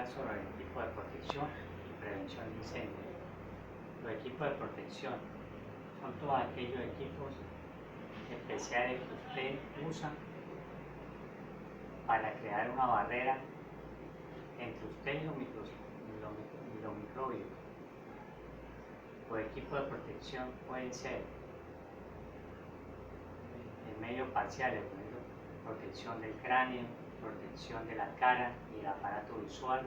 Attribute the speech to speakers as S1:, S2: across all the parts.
S1: sobre el equipo de protección y prevención de incendios. Los equipos de protección son todos aquellos equipos especiales que usted usa para crear una barrera entre usted y los microbios. Los equipos de protección pueden ser en medios parciales, por ejemplo, protección del cráneo, protección de la cara y el aparato visual,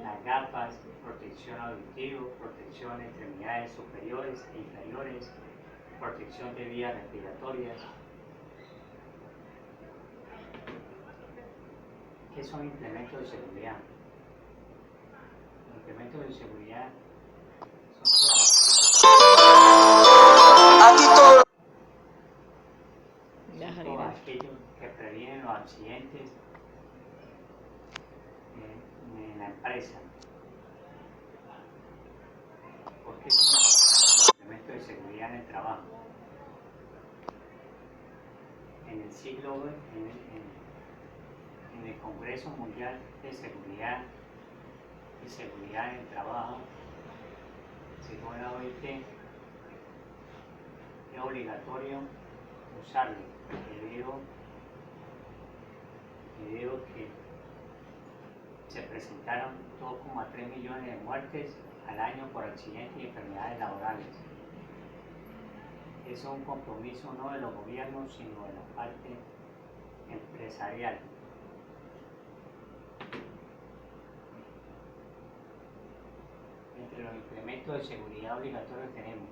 S1: las gafas, protección auditiva, protección de extremidades superiores e inferiores, protección de vías respiratorias. ¿Qué son implementos de seguridad? Los implementos de seguridad son todos aquellos que previenen los accidentes en la empresa. ¿Por qué son implementos de seguridad en el trabajo? En el siglo en el Congreso Mundial de Seguridad y Seguridad en el Trabajo, según la OIT, es obligatorio usarlo debido a que se presentaron 2,3 millones de muertes al año por accidentes y enfermedades laborales. Eso es un compromiso no de los gobiernos, sino de la parte empresarial. Entre los implementos de seguridad obligatorios tenemos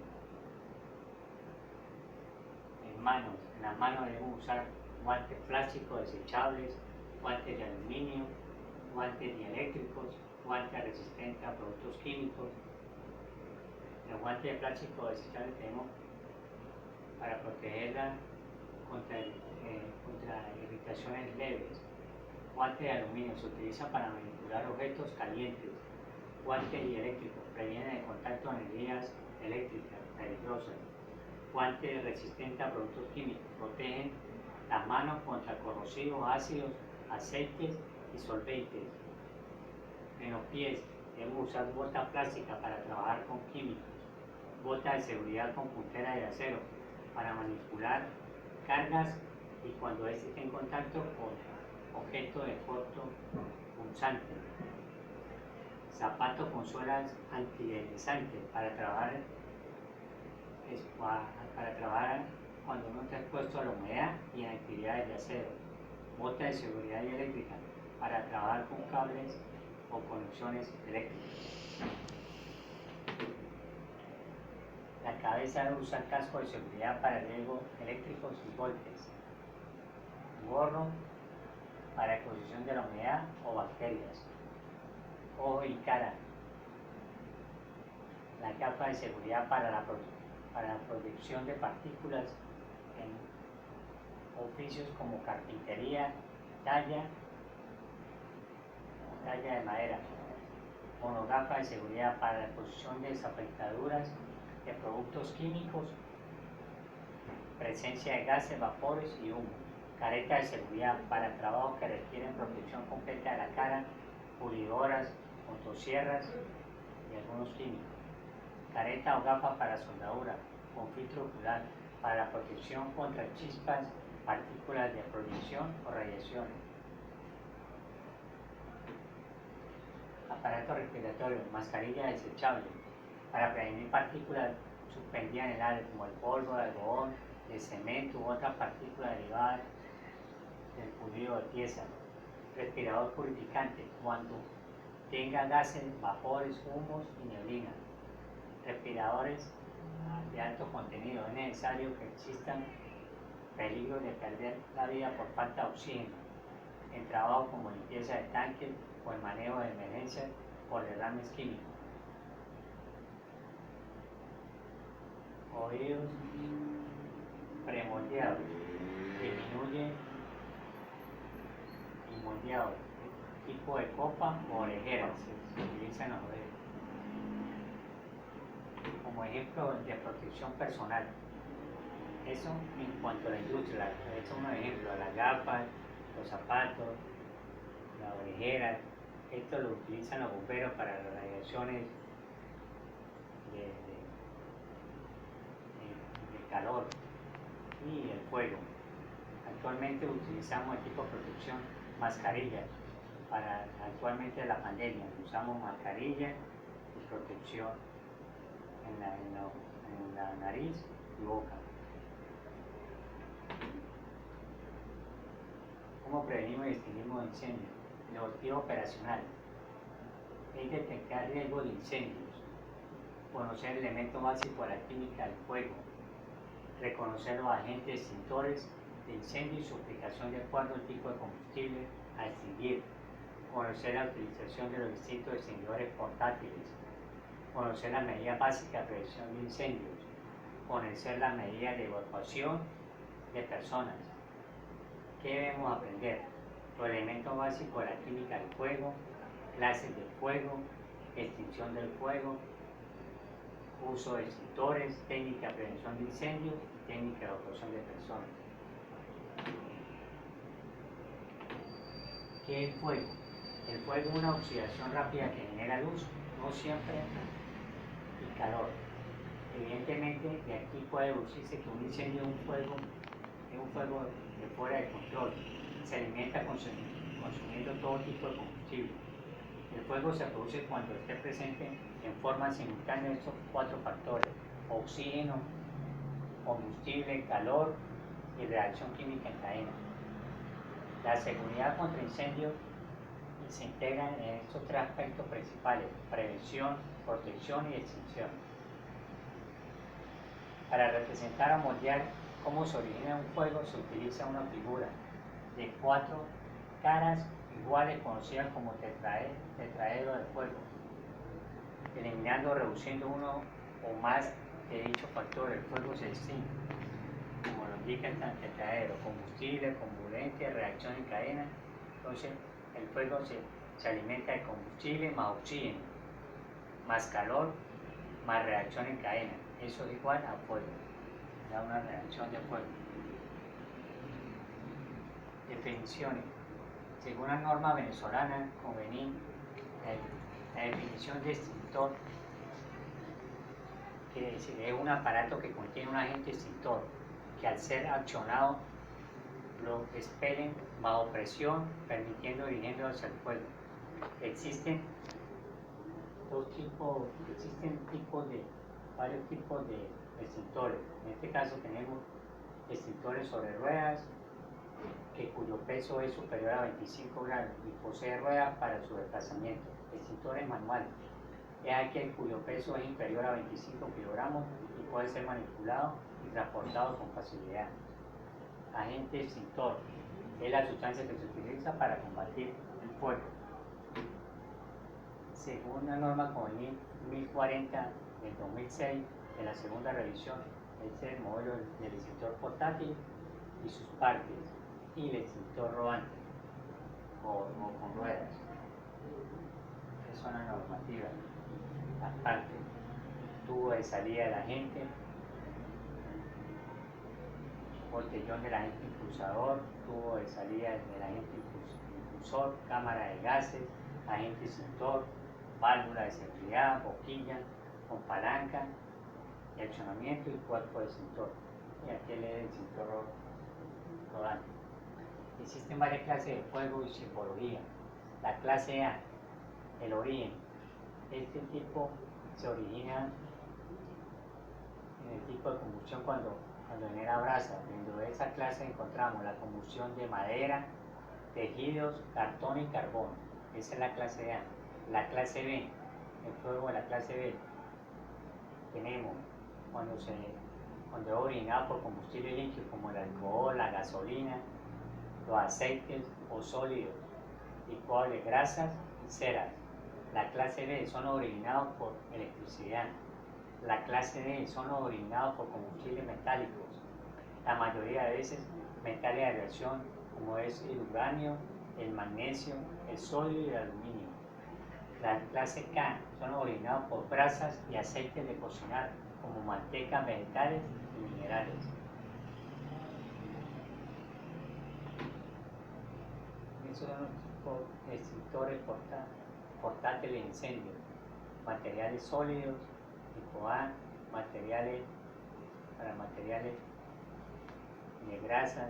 S1: en las manos debemos usar guantes plásticos desechables, guantes de aluminio, guantes dieléctricos, guantes resistentes a productos químicos. Los guantes de plástico desechables tenemos para protegerla contra irritaciones leves. Guantes de aluminio se utiliza para manipular objetos calientes. Guantes dieléctricos previenen el contacto de energías eléctricas peligrosas. Guantes resistentes a productos químicos protegen las manos contra corrosivos, ácidos, aceites y solventes. En los pies debemos usar botas plásticas para trabajar con químicos. Botas de seguridad con puntera de acero para manipular cargas y cuando éste esté en contacto con objetos de corto punzante. Zapatos con suelas antideslizantes para trabajar cuando no está expuesto a la humedad y en actividades de acero. Botas de seguridad eléctrica para trabajar con cables o conexiones eléctricas. La cabeza usa casco de seguridad para riesgos eléctricos y golpes. Gorro para exposición de la humedad o bacterias. Ojo y cara. La capa de seguridad para la protección de partículas en oficios como carpintería, talla de madera. Monogafas de seguridad para la exposición de desafectaduras de productos químicos, presencia de gases, vapores y humo. Careta de seguridad para trabajos que requieren protección completa de la cara, pulidoras, motosierras y algunos químicos. Careta o gafas para soldadura con filtro ocular para la protección contra chispas, partículas de proyección o radiaciones. Aparato respiratorio, mascarilla desechable para prevenir partículas suspendidas en el aire como el polvo de algodón, el cemento u otras partículas derivadas del pulido de pieza. Respirador purificante cuando tenga gases, vapores, humos y neblina. Respiradores de alto contenido. Es necesario que existan peligros de perder la vida por falta de oxígeno en trabajo como limpieza de tanques o el manejo de emergencias por derrames químicos. Oídos premoldeados, disminuye y moldeados, tipo de copa o orejeras, se utilizan los oídos. Como ejemplo de protección personal. Eso en cuanto a la industria, eso es un ejemplo, las gafas, los zapatos, la oreja. tijeras. Esto lo utilizan los bomberos para las radiaciones de calor y el fuego. Actualmente utilizamos equipo de protección, mascarillas. Actualmente la pandemia usamos mascarilla y protección en la nariz y boca. ¿Cómo prevenimos y extinguimos incendios? El objetivo operacional es detectar riesgo de incendios, conocer el elemento básico de la química del fuego, reconocer los agentes extintores de incendio y su aplicación de acuerdo al tipo de combustible a extinguir, conocer la utilización de los distintos extinguidores portátiles, conocer las medidas básicas de prevención de incendios, conocer las medidas de evacuación de personas. ¿Qué debemos aprender? Los elementos básicos de la química del fuego, clases del fuego, extinción del fuego, uso de extintores, técnica de prevención de incendios y técnica de evacuación de personas. ¿Qué es el fuego? El fuego es una oxidación rápida que genera luz, no siempre, y calor. Evidentemente, de aquí puede deducirse que un incendio es un fuego de fuera de control. Se alimenta consumiendo todo tipo de combustible. El fuego se produce cuando esté presente en forma simultánea estos 4 factores: oxígeno, combustible, calor y reacción química en cadena. La seguridad contra incendios se integra en estos 3 aspectos principales: prevención, protección y extinción. Para representar o moldear cómo se origina un fuego se utiliza una figura de 4 caras iguales conocidas como tetraedro de fuego, eliminando o reduciendo uno o más de dichos factores. El fuego se extingue, como lo indica el tetraedro: combustible, comburente, reacción en cadena. Entonces el fuego se alimenta de combustible más oxígeno, más calor, más reacción en cadena. Eso es igual a fuego, da una reacción de fuego. Definiciones. Según la norma venezolana conveniente, la definición de extintor quiere decir es un aparato que contiene un agente extintor que al ser accionado lo expelen bajo presión, permitiendo dirigiendo hacia el fuego. Existen varios tipos de extintores. En este caso tenemos extintores sobre ruedas, cuyo peso es superior a 25 grados y posee ruedas para su desplazamiento. Extintores manuales es aquel cuyo peso es inferior a 25 kilogramos y puede ser manipulado y transportado con facilidad. Agente extintor es la sustancia que se utiliza para combatir el fuego. Según la norma conveniente 1040 del 2006, de la segunda revisión, es el modelo del extintor portátil y sus partes, y el extintor rodante o con ruedas. Esas son las normativas. Las partes: tubo de salida del agente, botellón del agente impulsador, tubo de salida del agente impulsor, cámara de gases, agente extintor, válvula de seguridad, boquilla con palanca y accionamiento y cuerpo de extintor. Y aquí el extintor rodante. Existen varias clases de fuego y simbología. La clase A, el origen. Este tipo se origina en el tipo de combustión cuando genera brasa. Dentro de esa clase encontramos la combustión de madera, tejidos, cartón y carbón. Esa es la clase A. La clase B, el fuego de la clase B, tenemos cuando es originado por combustible líquido como el alcohol, la gasolina, los aceites o sólidos, licuables, grasas y ceras. La clase B son originados por electricidad. La clase D son originados por combustibles metálicos. La mayoría de veces metales de aleación como es el uranio, el magnesio, el sodio y el aluminio. La clase K son originados por brasas y aceites de cocinar como mantecas vegetales y minerales. Estos son los extintores portátiles de incendio, materiales sólidos, tipo A, materiales de grasa,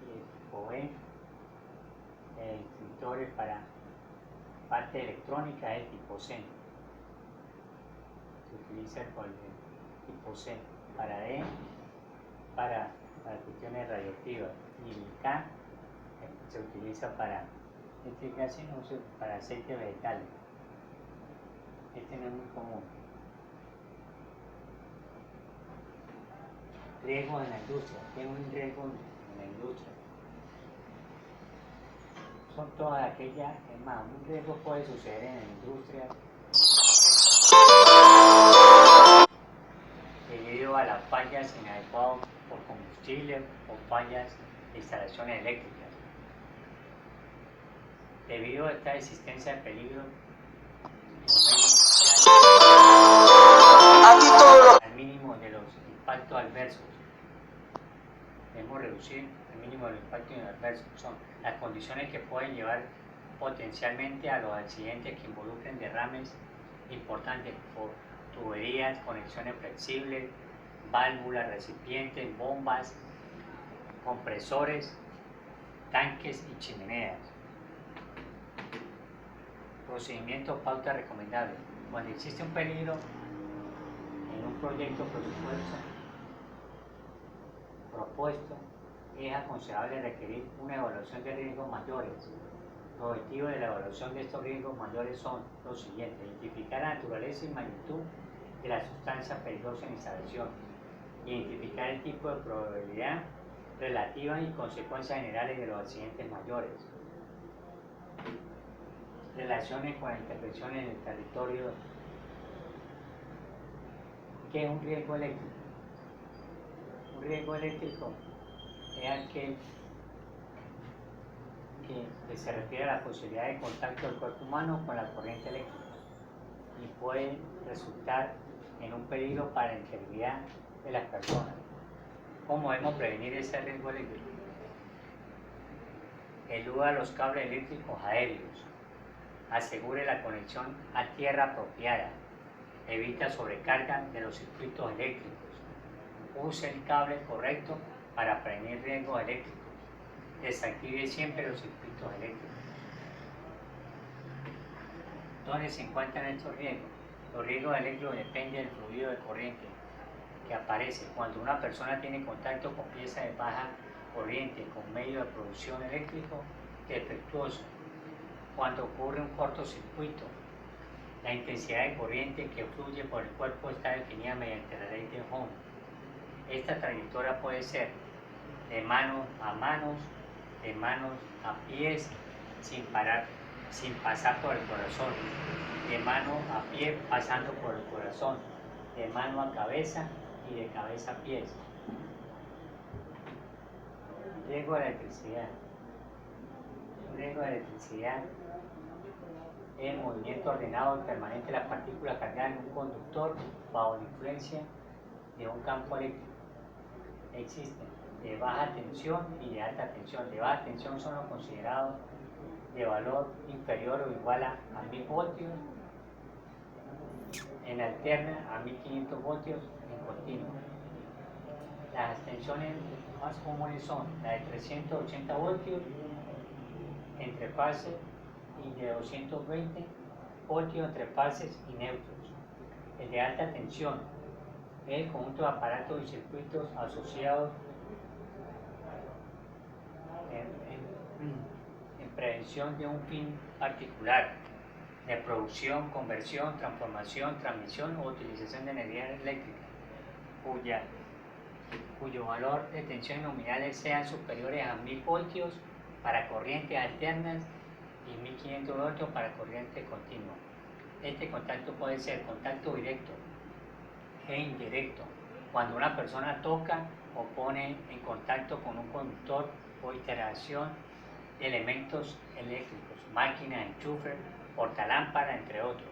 S1: tipo B, extintores para parte electrónica de tipo C. Se utiliza con el tipo C. Para D, para cuestiones radioactivas, y el K se utiliza para, este casi no se usa para aceites vegetales. Este no es muy común. Riesgos en la industria. ¿Qué es un riesgo en la industria? Son todas aquellas, es más, un riesgo puede suceder en la industria debido a las fallas inadecuadas por combustible o fallas de instalaciones eléctricas. Debido a esta existencia de peligro en los medios industriales, al mínimo de los impactos adversos. Debemos reducir el mínimo de los impactos adversos. Son las condiciones que pueden llevar potencialmente a los accidentes que involucren derrames importantes por tuberías, conexiones flexibles, válvulas, recipientes, bombas, compresores, tanques y chimeneas. Procedimientos, pautas recomendables. Cuando existe un peligro en un proyecto propuesto, es aconsejable requerir una evaluación de riesgos mayores. Los objetivos de la evaluación de estos riesgos mayores son los siguientes: identificar la naturaleza y magnitud de la sustancia peligrosa en instalación, identificar el tipo de probabilidad relativa y consecuencias generales de los accidentes mayores, relaciones con la intervención en el territorio. ¿Qué es un riesgo eléctrico? Un riesgo eléctrico es aquel que se refiere a la posibilidad de contacto del cuerpo humano con la corriente eléctrica y puede resultar en un peligro para la integridad de las personas. ¿Cómo debemos prevenir ese riesgo eléctrico? Eluda los cables eléctricos aéreos, asegure la conexión a tierra apropiada, evita sobrecarga de los circuitos eléctricos, use el cable correcto para prevenir riesgos eléctricos, desactive siempre los circuitos eléctricos. ¿Dónde se encuentran estos riesgos? Los riesgos eléctricos dependen del fluido de corriente que aparece cuando una persona tiene contacto con piezas de baja corriente con medio de producción eléctrico defectuoso, cuando ocurre un cortocircuito. La intensidad de corriente que fluye por el cuerpo está definida mediante la ley de Ohm. Esta trayectoria puede ser de manos a manos, de manos a pies, sin pasar por el corazón, de mano a pie pasando por el corazón, de mano a cabeza y de cabeza a pies. Riesgo de electricidad. Un riesgo de electricidad es el movimiento ordenado y permanente de las partículas cargadas en un conductor bajo la influencia de un campo eléctrico. Existen de baja tensión y de alta tensión. De baja tensión son los considerados de valor inferior o igual a 1000 voltios en alterna, a 1500 voltios en continuo. Las tensiones más comunes son la de 380 voltios entre fases y de 220 voltios entre fases y neutros. El de alta tensión es el conjunto de aparatos y circuitos asociados en prevención de un fin particular, de producción, conversión, transformación, transmisión o utilización de energía eléctrica, cuyo valor de tensión nominales sean superiores a 1000 voltios para corrientes alternas y 1500 voltios para corriente continua. Este contacto puede ser contacto directo e indirecto, cuando una persona toca o pone en contacto con un conductor o interacción de elementos eléctricos, máquinas, enchufes, portalámpara, entre otros.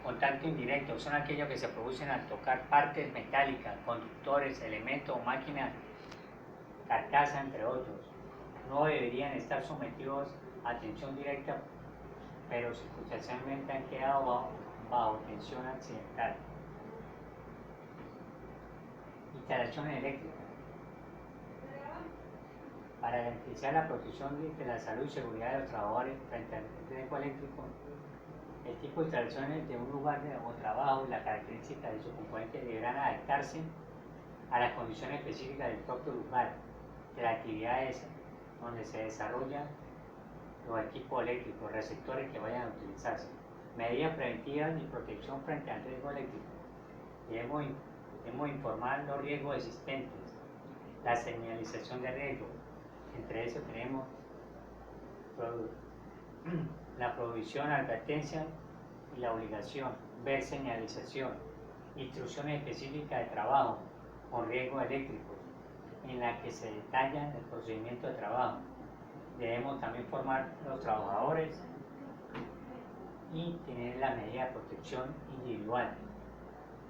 S1: Contacto indirecto son aquellos que se producen al tocar partes metálicas, conductores, elementos o máquinas, carcasa, entre otros. no deberían estar sometidos a tensión directa, pero circunstancialmente han quedado bajo tensión accidental. Instalaciones eléctricas. Para garantizar la protección de la salud y seguridad de los trabajadores frente al riesgo eléctrico, el tipo de instalaciones de un lugar o trabajo y las características de su componente deberán adaptarse a las condiciones específicas del propio lugar, de las actividades donde se desarrollan los equipos eléctricos, receptores que vayan a utilizarse, medidas preventivas y protección frente al riesgo eléctrico. Debemos informar los riesgos existentes, la señalización de riesgo. Entre eso tenemos la provisión, advertencia y la obligación, ver señalización, instrucciones específicas de trabajo con riesgos eléctricos, en la que se detalla el procedimiento de trabajo. Debemos también formar a los trabajadores y tener la medida de protección individual,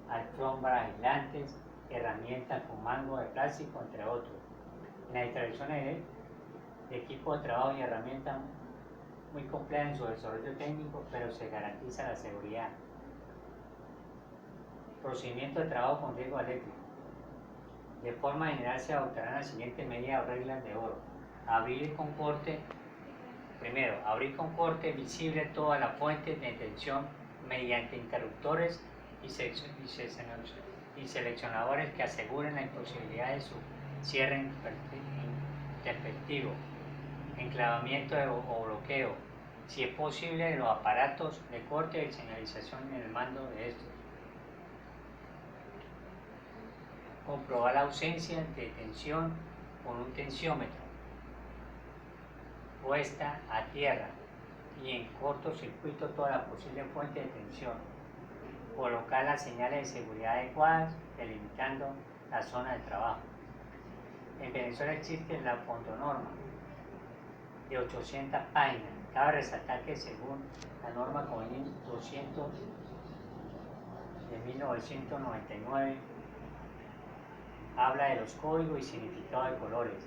S1: alfombras aislantes, herramientas con mango de plástico, entre otros. En las instalaciones de equipos de trabajo y herramientas muy complejas en su desarrollo técnico, pero se garantiza la seguridad. Procedimiento de trabajo con riesgo eléctrico. De forma general se adoptarán las siguientes medidas o reglas de oro. Abrir con corte. Primero, abrir con corte visible todas las fuentes de tensión mediante interruptores y seleccionadores que aseguren la imposibilidad de su cierre intempestivo, enclavamiento o bloqueo, si es posible, de los aparatos de corte y señalización en el mando de estos. Comprobar la ausencia de tensión con un tensiómetro, puesta a tierra y en cortocircuito toda la posible fuente de tensión. Colocar las señales de seguridad adecuadas, delimitando la zona de trabajo. En Venezuela existe la fondonorma de 800 páginas. Cabe resaltar que según la norma CONIN 200 de 1999, habla de los códigos y significado de colores.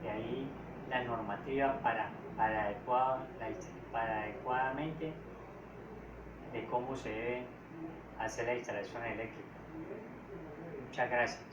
S1: De ahí la normativa para adecuadamente de cómo se debe hacer la instalación eléctrica. Muchas gracias.